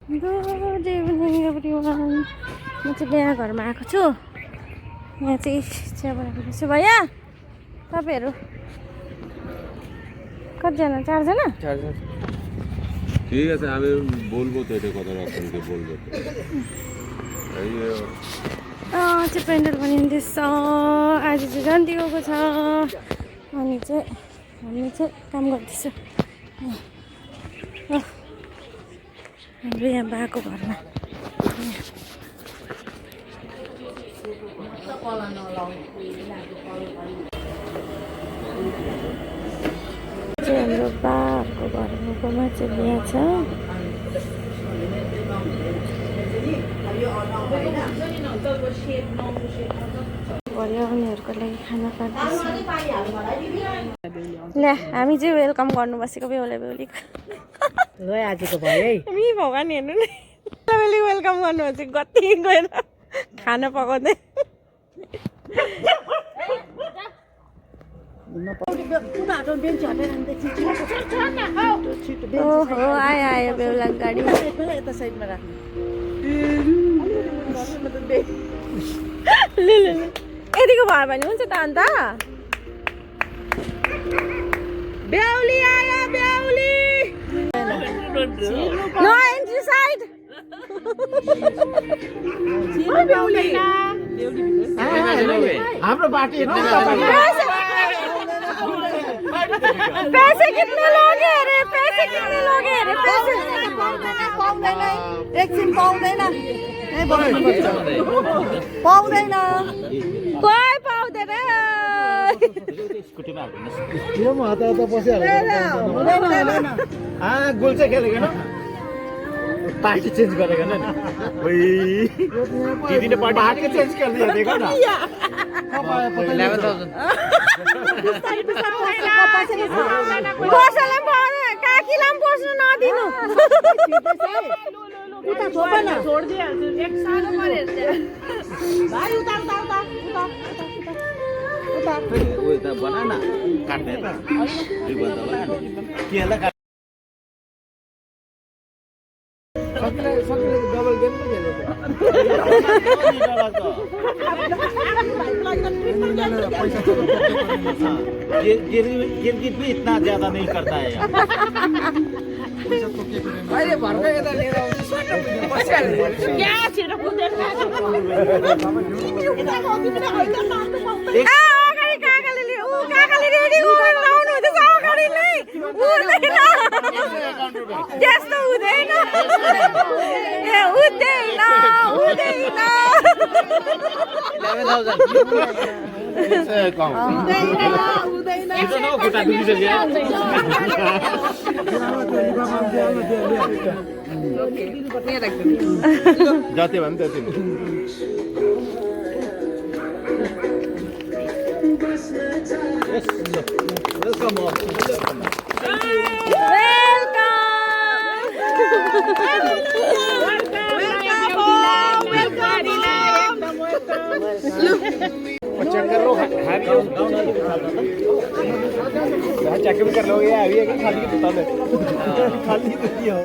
Good evening everyone. म चाहिँ बिहा घरमा आएको छु। यहाँ चाहिँ चिया बनाएको छु। भैया तपाईँहरू कतिजना? चारजना। ঠিক আছে আমি বলবো তো এটা কথা রাখতে বলবো তো এই चाहिँ पेन्डल बनिँदैछ। आज चाहिँ जन्ती गएको छ अनि चाहिँ हामी चाहिँ काम गर्दैछौँ हाम्रो यहाँ बाको घरमा। हाम्रो बाको घरकोमा चाहिँ बिहा छ। भयो उनीहरूको लागि खाना पाक्दैछ। ल हामी चाहिँ वेलकम गर्नु बसेको बेहुला बेहुलीको। ल आजको भयो है मी भगवान् हेर्नु नि बेहुली वेलकम गर्नु बसेको कति गएर खाना पकाउँदै। ओहो आयो आयो बेहुलाको गाडी। यता साइडमा राख्नु यतिको भयो भने हुन्छ त अन्त। बेहुली आयो बेहुली। No entry side. हाम्रो बाटो पैसे कितने लोगे रे? पैसे कितने लोगे रे? पैसे पाउँदैन एकछिन पाउँदैन पाउँदैन कोही पाउँदैन। यो म हता हता बसिहाल्नु गोल चाहिँ खेलेको पार्टी चेन्ज गरेको नि दिदीले पार्टी चेन्ज गर्ने हेरेको न 11,000 कसैलाई काकीलाई पनि पस्नु नदिनु। उता छोड्न छोडिदिइहाल्छु एक सानो परेर भाइ उता उता उता उता ওই তা বানানা কাটতে না এই বন্ধ বানানা কি হলো सबले डबल गेम पो खेलेको गिरगिट भी इतना ज्यादा नहीं करता है यार अहिले भर्खर यता लिएर आउँछु क्या छिटो कुदेर काकाले रेडी लाउनु हुँदैछ अगाडि नै उड्दैन त्यस्तो हुँदैन ए उड्दैन उड्दैन 11,000 कम हुँदैन यो न खुट्टा दुखिसक्यो जति भए पनि त्यति चेक कर लो चेक भी कर लो ये अभी है कि खाली की बता दे खाली तो नहीं हो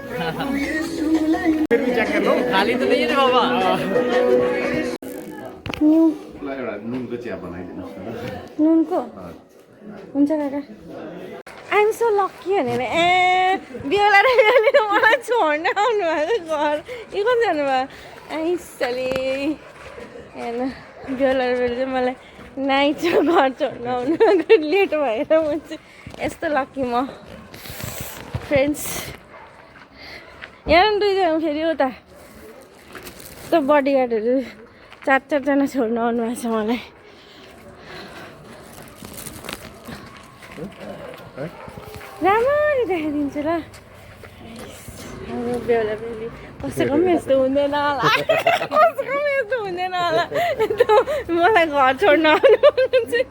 फिर भी चेक कर लो खाली तो नहीं है बाबा एउटा नुनको चिया बनाइदिनुहोस् न नुनको हुन्छ काका। आइएम सो लक्की भनेर ए बेहुला र बेहुलीले मलाई छोड्न आउनु भएको घर यो कति जानुभयो आइसले हेर्नु बेहुला र बेहुली चाहिँ मलाई नाइट घर छोड्न आउनु लेट भएर म चाहिँ यस्तो लक्की म फ्रेन्ड्स। यहाँ दुईजना फेरि उता यस्तो बडीगार्डहरू चारजना छोड्नु आउनु भएको छ मलाई। राम्ररी देखाइदिन्छु ल हाम्रो बेहुला बेहुली कसैको पनि यस्तो हुँदैन होला कसैको पनि यस्तो हुँदैन होला मलाई घर छोड्न आउनु चाहिँ।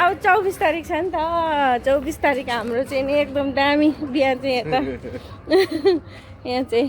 अब 24 तारिक छ नि त 24 तारिक हाम्रो चाहिँ नि एकदम दामी बिहा चाहिँ यता यहाँ चाहिँ